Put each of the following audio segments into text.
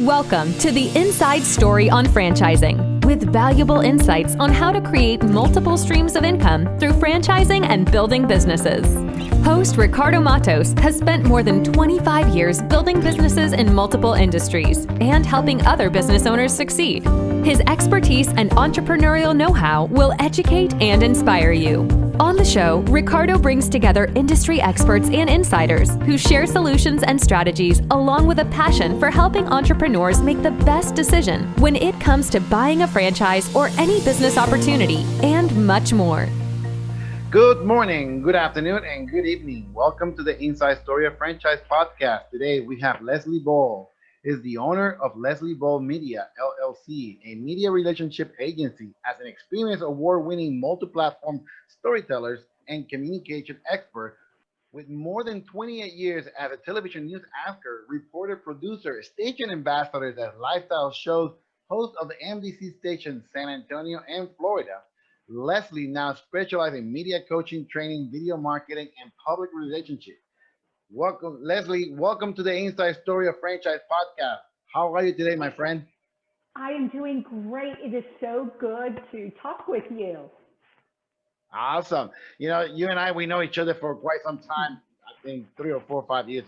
Welcome to the Inside Story on Franchising, with valuable insights on how to create multiple streams of income through franchising and building businesses. Host Ricardo Matos has spent more than 25 years building businesses in multiple industries and helping other business owners succeed. His expertise and entrepreneurial know-how will educate and inspire you. On the show, Ricardo brings together industry experts and insiders who share solutions and strategies, along with a passion for helping entrepreneurs make the best decision when it comes to buying a franchise or any business opportunity, and much more. Good morning, good afternoon, and good evening. Welcome to the Inside Story of Franchise podcast. Today we have Leslie Ball. He is the owner of Leslie Ball Media, LLC, a media relationship agency. As an experienced award-winning multi-platform storyteller and communication expert with more than 28 years as a television news anchor, reporter, producer, station ambassador at lifestyle shows, host of the MDC station San Antonio and Florida. Leslie now specializes in media coaching, training, video marketing, and public relations. Welcome, Leslie. Welcome to the Inside Story of Franchise podcast. How are you today, my friend? I am doing great. It is so good to talk with you. Awesome. You know, you and I, we know each other for quite some time. I think 3 or 4 or 5 years.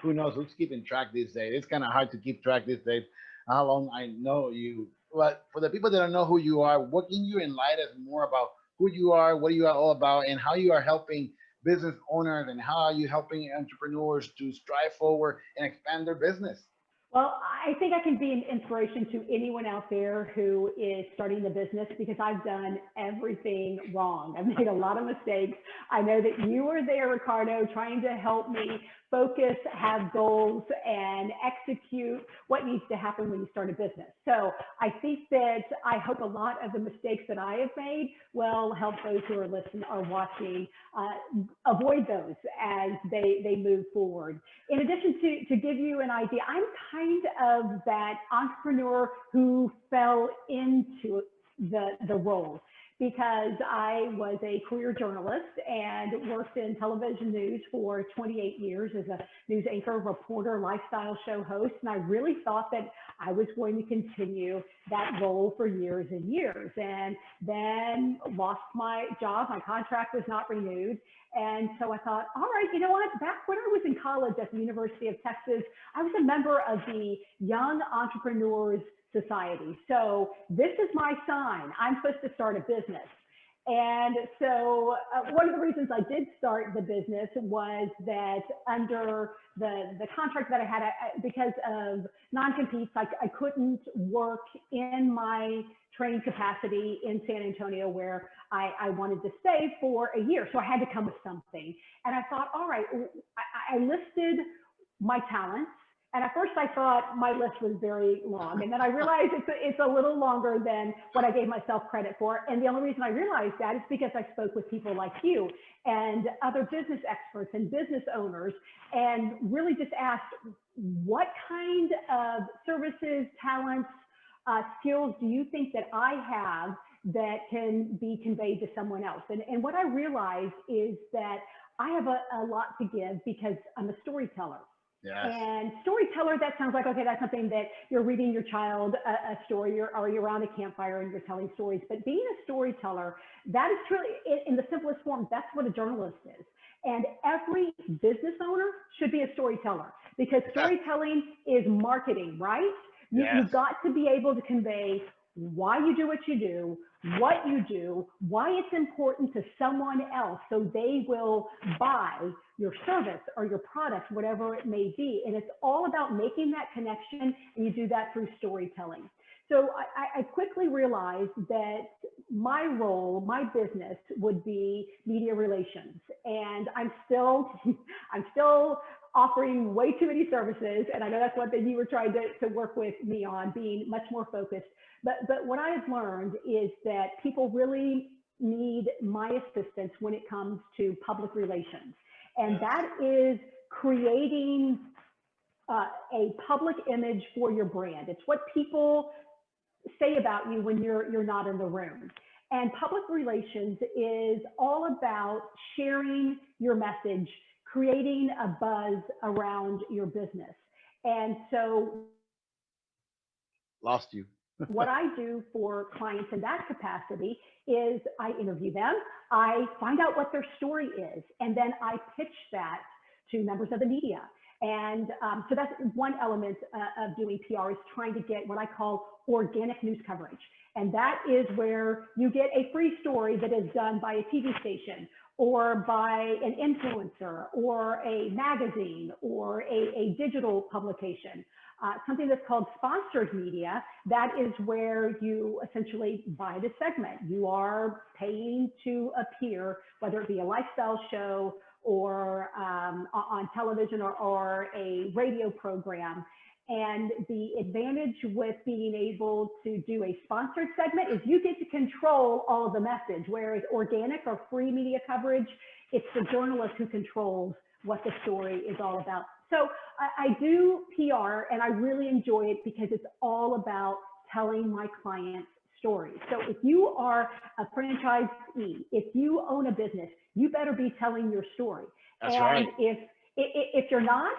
Who knows who's keeping track these days? It's kind of hard to keep track these days. How long I know you. But for the people that don't know who you are, what can you enlighten us more about who you are, what you are all about, and how you are helping business owners, and how are you helping entrepreneurs to strive forward and expand their business? Well, I think I can be an inspiration to anyone out there who is starting the business, because I've done everything wrong. I've made a lot of mistakes. I know that you are there, Ricardo, trying to help me focus, have goals, and execute what needs to happen when you start a business. So I think that I hope a lot of the mistakes that I have made will help those who are listening or watching avoid those as they move forward. In addition, to give you an idea, I'm kind of that entrepreneur who fell into the role, because I was a career journalist and worked in television news for 28 years as a news anchor, reporter, lifestyle show host. And I really thought that I was going to continue that role for years and years, and then lost my job. My contract was not renewed. And so I thought, all right, you know what? Back when I was in college at the University of Texas, I was a member of the Young Entrepreneurs Society. So this is my sign. I'm supposed to start a business. And so one of the reasons I did start the business was that under the contract that I had, because of non-competes, I couldn't work in my training capacity in San Antonio, where I wanted to stay for a year. So I had to come with something. And I thought, all right, I listed my talents. And at first I thought my list was very long. And then I realized it's a little longer than what I gave myself credit for. And the only reason I realized that is because I spoke with people like you and other business experts and business owners, and really just asked, what kind of services, talents, skills do you think that I have that can be conveyed to someone else? And what I realized is that I have a lot to give, because I'm a storyteller. Yes. And storyteller, that sounds like, okay, that's something that you're reading your child a story, or you're around a campfire and you're telling stories. But being a storyteller, that is truly, in the simplest form, that's what a journalist is. And every business owner should be a storyteller, because storytelling is marketing, right? You've got to be able to convey why you do what you do, what you do, why it's important to someone else, so they will buy your service or your product, whatever it may be. And it's all about making that connection, and you do that through storytelling. So I quickly realized that my role, my business, would be media relations. And I'm still offering way too many services. And I know that's one thing you were trying to work with me on, being much more focused. But what I have learned is that people really need my assistance when it comes to public relations. And that is creating a public image for your brand. It's what people say about you when you're not in the room. And public relations is all about sharing your message, creating a buzz around your business. And so Lost you. What I do for clients in that capacity is I interview them, I find out what their story is, and then I pitch that to members of the media. And so that's one element of doing PR, is trying to get what I call organic news coverage. And that is where you get a free story that is done by a TV station or by an influencer or a magazine or a digital publication. Something that's called sponsored media. That is where you essentially buy the segment. You are paying to appear, whether it be a lifestyle show or on television or a radio program. And the advantage with being able to do a sponsored segment is you get to control all of the message, whereas organic or free media coverage, it's the journalist who controls what the story is all about. So I do PR and I really enjoy it because it's all about telling my clients' stories. So if you are a franchisee, if you own a business, you better be telling your story. That's and right. if you're not,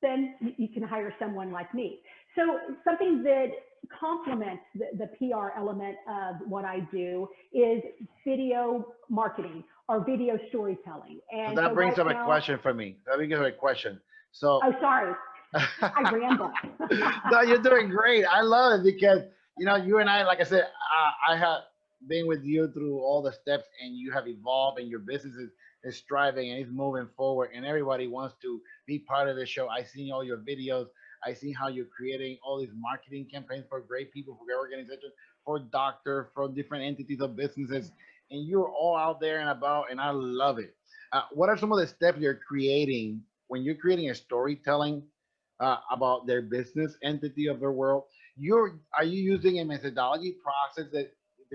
then you can hire someone like me. So something that complements the PR element of what I do is video marketing or video storytelling. So And that so brings right up a now, question for me. That brings up a question. So oh, sorry, I ramble. no, you're doing great. I love it because you and I, like I said, I have been with you through all the steps, and you have evolved, and your business is thriving and it's moving forward, and everybody wants to be part of the show. I seen all your videos. I seen how you're creating all these marketing campaigns for great people, for great organizations, for doctors, for different entities of businesses, and you're all out there and about, and I love it. What are some of the steps you're creating when you're creating a storytelling about their business entity of their world? Are you using a methodology process that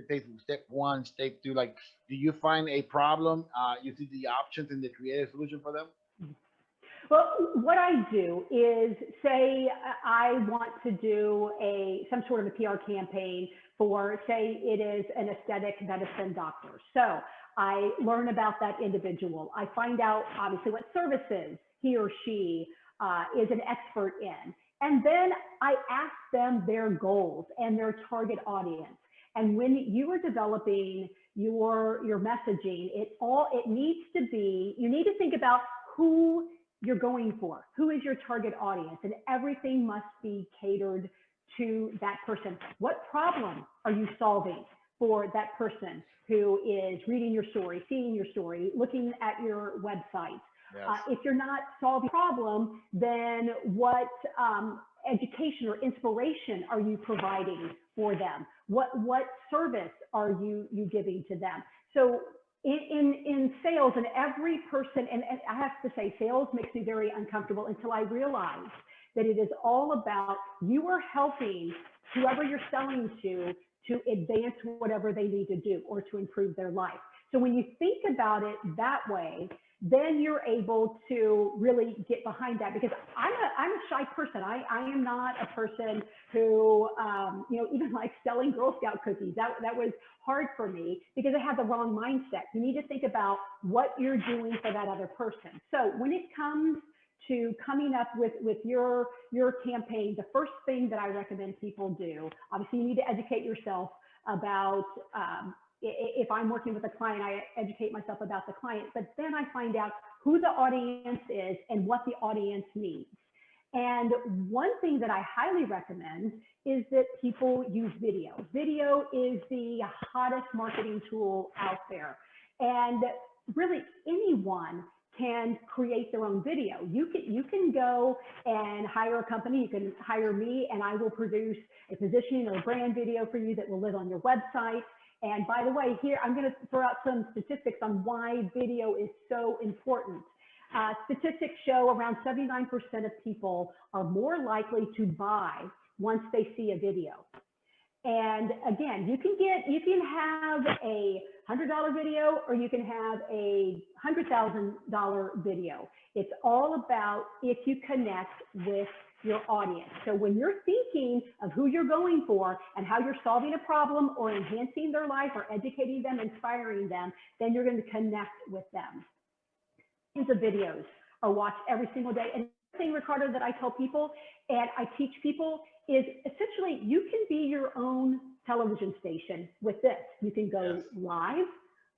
takes step one, step two? Like, do you find a problem? You see the options and they create a solution for them? Well, what I do is say I want to do some sort of a PR campaign for, say it is an aesthetic medicine doctor. So I learn about that individual. I find out obviously what services he or she is an expert in. And then I ask them their goals and their target audience. And when you are developing your messaging, it needs to be, you need to think about who you're going for, who is your target audience, and everything must be catered to that person. What problem are you solving for that person who is reading your story, seeing your story, looking at your website? Yes. If you're not solving a problem, then what education or inspiration are you providing for them? What service are you giving to them? So in sales, and every person, and I have to say, sales makes me very uncomfortable until I realize that it is all about you are helping whoever you're selling to advance whatever they need to do or to improve their life. So when you think about it that way, then you're able to really get behind that, because I'm a shy person. I am not a person who, even like selling Girl Scout cookies. That was hard for me because I had the wrong mindset. You need to think about what you're doing for that other person. So when it comes to coming up with your campaign, the first thing that I recommend people do, obviously you need to educate yourself about, if I'm working with a client, I educate myself about the client, but then I find out who the audience is and what the audience needs. And one thing that I highly recommend is that people use video. Video is the hottest marketing tool out there. And really anyone can create their own video. You can go and hire a company, you can hire me, and I will produce a positioning or a brand video for you that will live on your website. And by the way, here, I'm going to throw out some statistics on why video is so important. Statistics show around 79% of people are more likely to buy once they see a video. And again, you can have a $100 video or you can have a $100,000 video. It's all about if you connect with your audience. So when you're thinking of who you're going for and how you're solving a problem or enhancing their life or educating them, inspiring them, then you're going to connect with them. Of videos are watched every single day, and thing, Ricardo, that I tell people and I teach people is essentially you can be your own television station with this. You can Yes. go live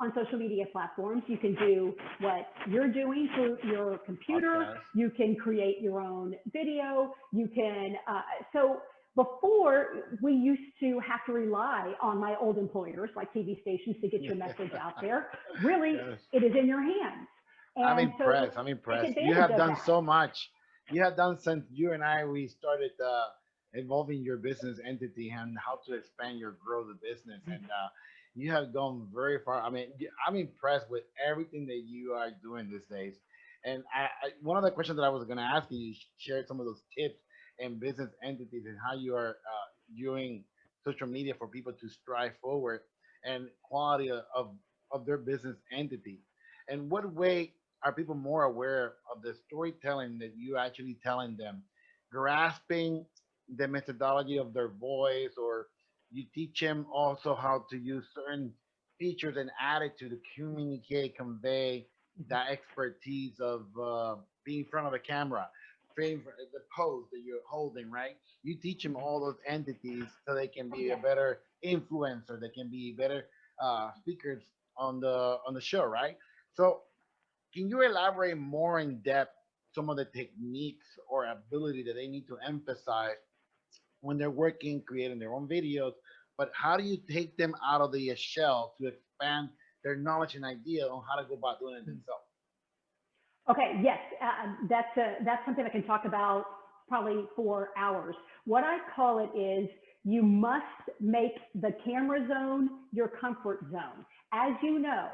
on social media platforms. You can do what you're doing through your computer. Podcast. You can create your own video. You can, so before we used to have to rely on my old employers like TV stations to get your message out there. Really, Yes. it is in your hands. I'm And so impressed. I'm take impressed. You advantage have of done that. so much. You have done since you and I we started involving your business entity and how to expand your grow the business, and you have gone very far. I mean, I'm impressed with everything that you are doing these days. And one of the questions that I was going to ask you, you shared some of those tips and business entities and how you are doing social media for people to strive forward and quality of their business entity. And what way are people more aware of the storytelling that you actually telling them, grasping the methodology of their voice, or you teach them also how to use certain features and attitude to communicate, convey that expertise of being in front of a camera, the pose that you're holding, right? You teach them all those entities so they can be a Yes. better influencer, they can be better speakers on the show, right? So can you elaborate more in depth some of the techniques or ability that they need to emphasize when they're working, creating their own videos? But how do you take them out of the shell to expand their knowledge and idea on how to go about doing it themselves? Okay, yes, that's something I can talk about probably for hours. What I call it is you must make the camera zone your comfort zone. As you know,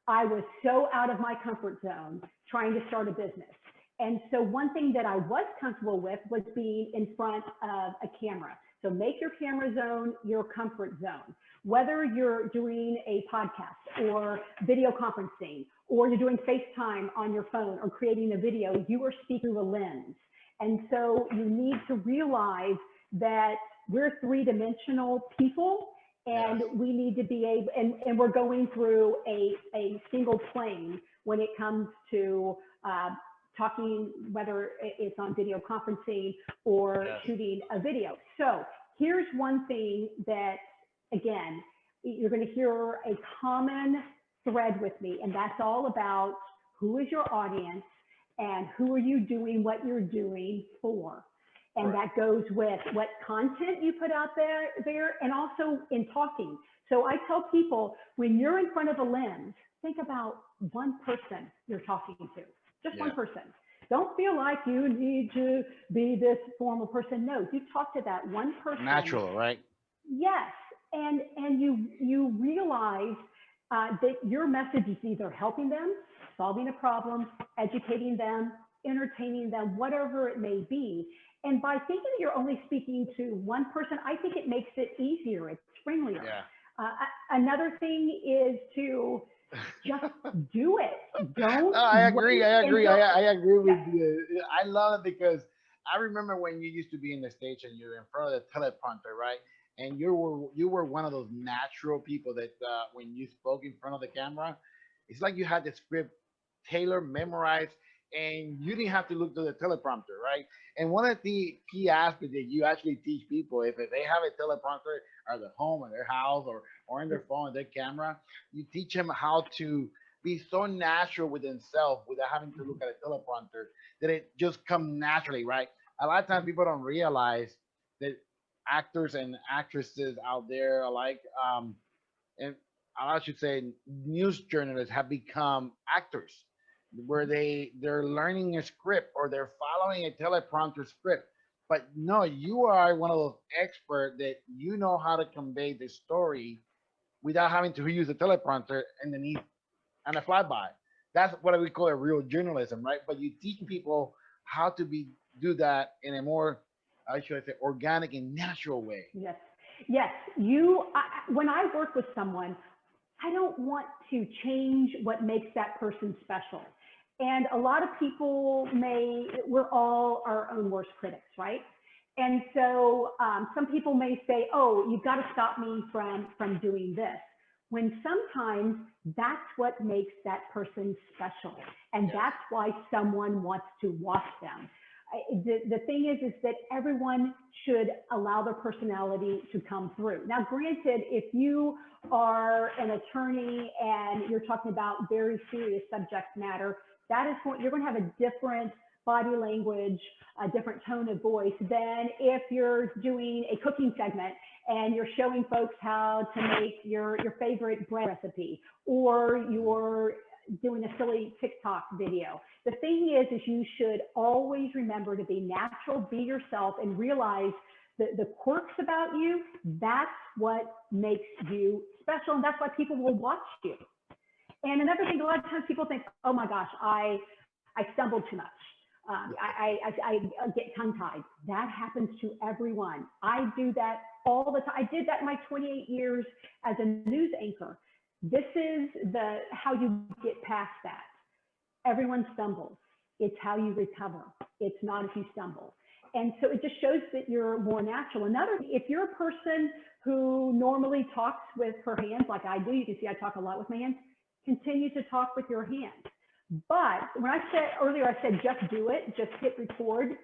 I was so out of my comfort zone trying to start a business. And so one thing that I was comfortable with was being in front of a camera. So make your camera zone your comfort zone. Whether you're doing a podcast or video conferencing, or you're doing FaceTime on your phone or creating a video, you are speaking through a lens. And so you need to realize that we're three-dimensional people, Yes. and we need to be able, and we're going through a single plane when it comes to talking, whether it's on video conferencing or Yes. shooting a video. So here's one thing that, again, you're going to hear a common thread with me, and that's all about who is your audience and who are you doing what you're doing for. And Correct. that goes with what content you put out there, and also in talking. So I tell people, when you're in front of a lens, think about one person you're talking to, just one Yeah. person. Don't feel like you need to be this formal person. No, you talk to that one person. Natural, right? Yes, and you realize that your message is either helping them, solving a problem, educating them, entertaining them, whatever it may be. And by thinking that you're only speaking to one person, I think it makes it easier. It's friendlier. Yeah. Another thing is to just do it. No, Don't I agree. wait I agree. until, I agree with yes, you. I love it because I remember when you used to be in the stage and you're in front of the teleprompter, right? And you were one of those natural people that when you spoke in front of the camera, it's like you had the script tailor memorized, and you didn't have to look to the teleprompter, right? And one of the key aspects that you actually teach people, if they have a teleprompter at their home or their house or in their phone, their camera, you teach them how to be so natural with themselves without having to look at a teleprompter that it just come naturally, right? A lot of times people don't realize that actors and actresses out there alike, and I should say news journalists have become actors where they're learning a script or they're following a teleprompter script. But no, you are one of those experts that you know how to convey the story without having to use a teleprompter underneath and a flyby. That's what we call a real journalism, right? But you teach people how to do that in a more, I should say, organic and natural way. yes, yes. When I work with someone, I don't want to change what makes that person special. And a lot of people we're all our own worst critics, right? And so some people may say, oh, you've got to stop me from doing this. When sometimes that's what makes that person special. And Yes. that's why someone wants to watch them. The thing is that everyone should allow their personality to come through. Now, granted, if you are an attorney and you're talking about very serious subject matter, that is what you're going to have a different body language, a different tone of voice than if you're doing a cooking segment and you're showing folks how to make your favorite bread recipe, or you're doing a silly TikTok video. The thing is you should always remember to be natural, be yourself, and realize that the quirks about you, that's what makes you special, and that's why people will watch you. And another thing, a lot of times people think, oh my gosh, I stumbled too much. I get tongue-tied. That happens to everyone. I do that all the time. I did that in my 28 years as a news anchor. This is how you get past that. Everyone stumbles. It's how you recover. It's not if you stumble. And so it just shows that you're more natural. If you're a person who normally talks with her hands like I do, you can see I talk a lot with my hands, continue to talk with your hands. But when I said earlier, I said, just do it, just hit record.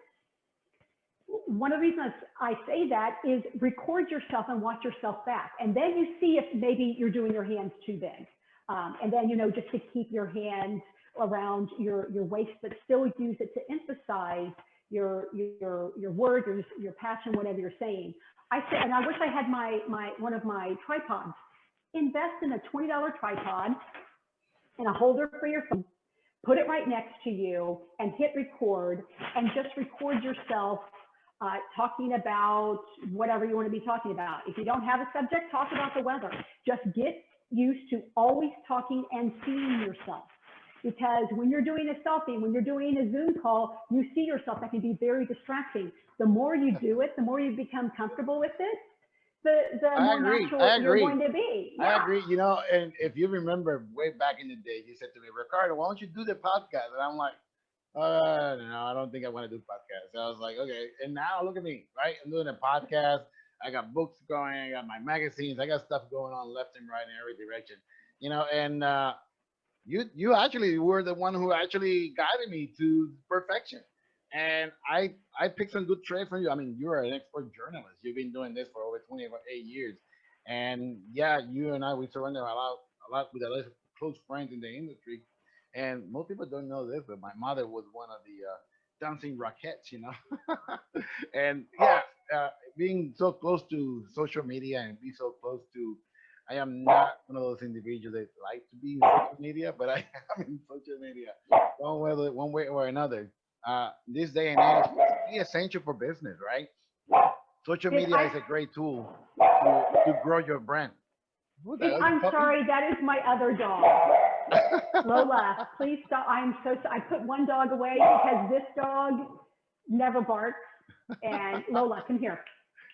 One of the reasons I say that is record yourself and watch yourself back. And then you see if maybe you're doing your hands too big. And then, just to keep your hands around your waist, but still use it to emphasize your words, your passion, whatever you're saying. I said, and I wish I had one of my tripods. Invest in a $20 tripod and a holder for your phone. Put it right next to you and hit record, and just record yourself talking about whatever you want to be talking about. If you don't have a subject, talk about the weather. Just get used to always talking and seeing yourself. Because when you're doing a selfie, when you're doing a Zoom call, you see yourself. That can be very distracting. The more you do it, the more you become comfortable with it, the more natural you're going to be. Yeah. I agree. And if you remember way back in the day, you said to me, Ricardo, why don't you do the podcast? And I'm like, no, I don't think I want to do podcasts. So I was like, okay. And now look at me, right? I'm doing a podcast. I got books going. I got my magazines. I got stuff going on left and right in every direction. And you actually were the one who actually guided me to perfection. And I picked some good trade from you. I mean, you're an expert journalist. You've been doing this for over 28 years. And yeah, you and I, we surrounded a lot with a lot of close friends in the industry. And most people don't know this, but my mother was one of the dancing Rockettes, And yeah, being so close to social media and be so close to, I am not one of those individuals that like to be in social media, but I am in social media one way or another. This day and age, it's really essential for business, right? Social media is a great tool to grow your brand. I'm sorry, that is my other dog. Lola, please stop. I'm so sorry. I put one dog away because this dog never barks. And Lola, come here.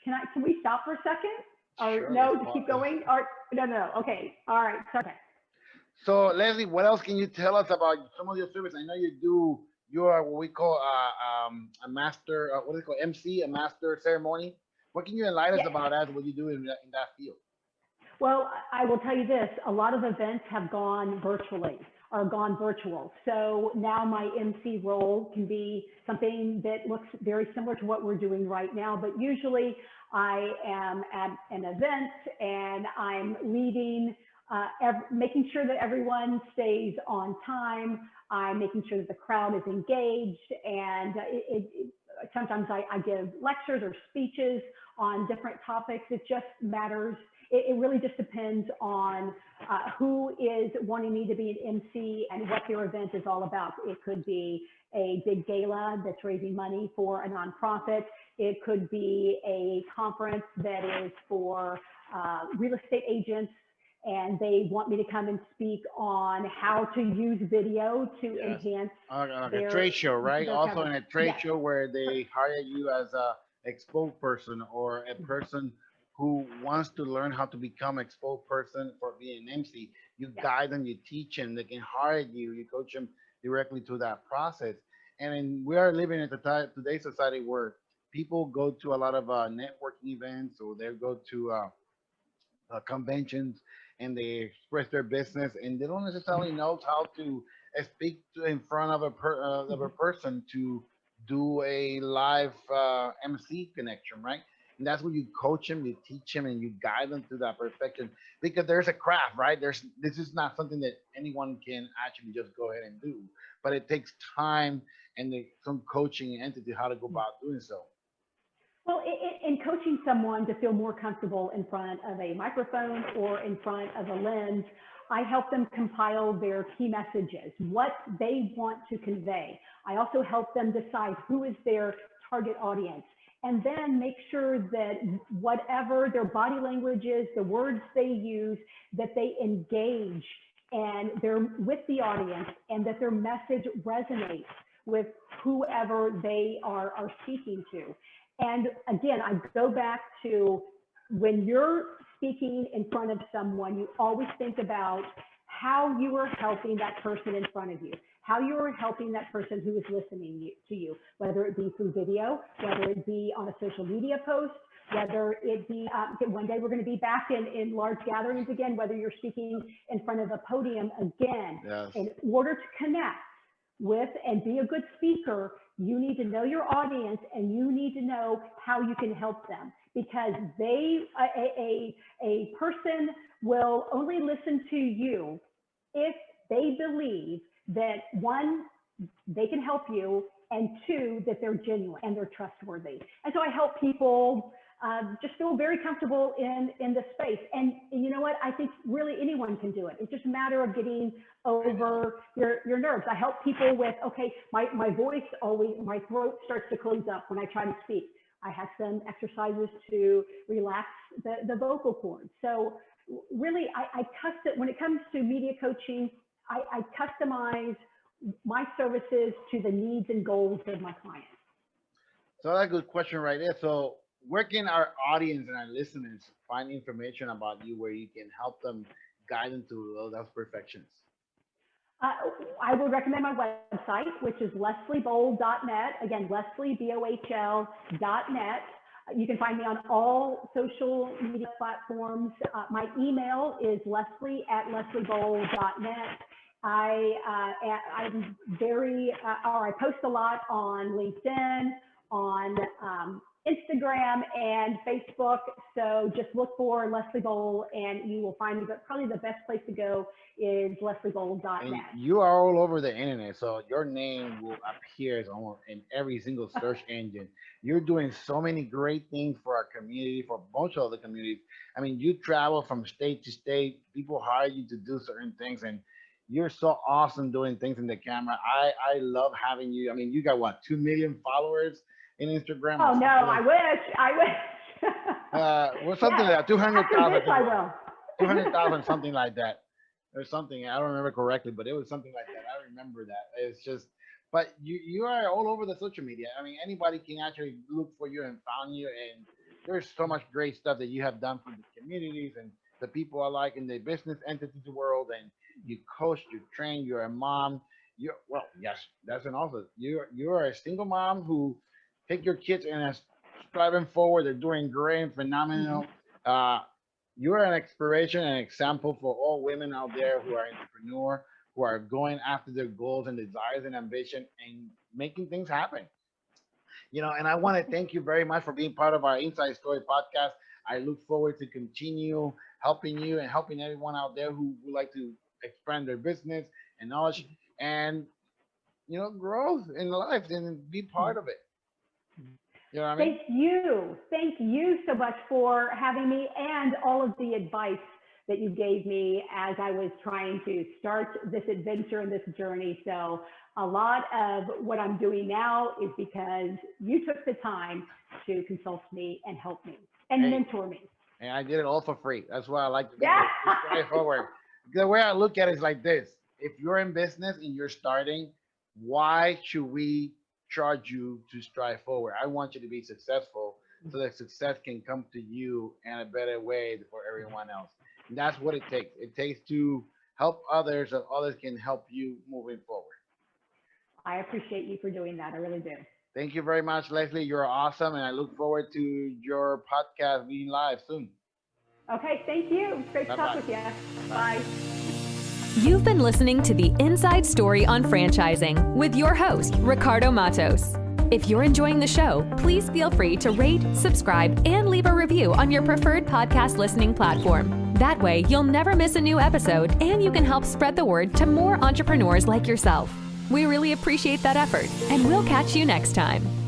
Can we stop for a second? Or sure, no, to keep going? Or no. Okay. All right. Okay. So Leslie, what else can you tell us about some of your service? I know you are what we call a master, what is it called, emcee, a master ceremony. What can you enlighten us about that? What you do in that field? Well, I will tell you this, a lot of events have gone virtual. So now my MC role can be something that looks very similar to what we're doing right now, but usually I am at an event and I'm leading, making sure that everyone stays on time. I'm making sure that the crowd is engaged, and sometimes I give lectures or speeches on different topics. It just matters. It really just depends on who is wanting me to be an MC and what their event is all about. It could be a big gala that's raising money for a nonprofit. It could be a conference that is for real estate agents, and they want me to come and speak on how to use video to enhance a trade show, right? Also coverage. in a trade show where they hire you as a expo person or a person who wants to learn how to become expo person for being an MC. You guide them, you teach them, they can hire you, you coach them directly to that process. And we are living in today's society where people go to a lot of networking events, or they go to conventions, and they express their business, and they don't necessarily know how to speak in front of a person to do a live MC connection, right? And that's where you coach them, you teach them, and you guide them to that perfection. Because there's a craft, right? There's This is not something that anyone can actually just go ahead and do, but it takes time and some coaching entity how to go about doing so. Well, in coaching someone to feel more comfortable in front of a microphone or in front of a lens, I help them compile their key messages, what they want to convey. I also help them decide who is their target audience, and then make sure that whatever their body language is, the words they use, that they engage and they're with the audience and that their message resonates with whoever they are speaking to. And again, I go back to when you're speaking in front of someone, you always think about how you are helping that person in front of you, how you are helping that person who is listening to you, whether it be through video, whether it be on a social media post, whether it be, one day we're going to be back in large gatherings again, whether you're speaking in front of a podium again. Yes. In order to connect with and be a good speaker, you need to know your audience and you need to know how you can help them, because a person will only listen to you if they believe that, one, they can help you, and two, that they're genuine and they're trustworthy. And so I help people just feel very comfortable in this space. And you know what? I think really anyone can do it. It's just a matter of getting over your nerves. I help people with, okay, my voice always, my throat starts to close up when I try to speak. I have some exercises to relax the vocal cords. So really, I custom, when it comes to media coaching, I customize my services to the needs and goals of my clients. So that's a good question right there. So where can our audience and our listeners find information about you where you can help them guide them to those perfections? I would recommend my website, which is lesliebohl.net. Again, Leslie, BOHL.net. You can find me on all social media platforms. My email is leslie@lesliebohl.net. I'm very, or I post a lot on LinkedIn, on Instagram and Facebook. So just look for Leslie Bohl and you will find me, but probably the best place to go is lesliebohl.net. And you are all over the internet, so your name will appear as almost in every single search engine. You're doing so many great things for our community, for a bunch of other communities. I mean, you travel from state to state, people hire you to do certain things, and you're so awesome doing things in the camera. I love having you. I mean, you got what, 2 million followers in Instagram? Oh no, I wish. Well, something like that, 200,000. I will. 200,000, something like that, or something. I don't remember correctly, but it was something like that. I remember that. It's just, but you are all over the social media. I mean, anybody can actually look for you and find you. And there's so much great stuff that you have done for the communities and the people alike in the business entities world. And you coach, you train, you're a mom. You're, well, yes, that's an also. You're a single mom who take your kids and are striving forward. They're doing great and phenomenal. You're an inspiration and example for all women out there who are entrepreneur, who are going after their goals and desires and ambition and making things happen. And I want to thank you very much for being part of our Inside Story podcast. I look forward to continue helping you and helping everyone out there who would like to expand their business and knowledge and growth in life and be part of it. You know what I mean? Thank you so much for having me and all of the advice that you gave me as I was trying to start this adventure and this journey. So a lot of what I'm doing now is because you took the time to consult me and help me and mentor me. And I did it all for free. That's why I like to be straightforward. The way I look at it is like this. If you're in business and you're starting, why should we charge you to strive forward? I want you to be successful so that success can come to you in a better way for everyone else. And that's what it takes. It takes to help others so others can help you moving forward. I appreciate you for doing that. I really do. Thank you very much, Leslie. You're awesome. And I look forward to your podcast being live soon. Okay, thank you. Great to talk with you. Bye. You've been listening to the Inside Story on Franchising with your host, Ricardo Matos. If you're enjoying the show, please feel free to rate, subscribe, and leave a review on your preferred podcast listening platform. That way, you'll never miss a new episode, and you can help spread the word to more entrepreneurs like yourself. We really appreciate that effort, and we'll catch you next time.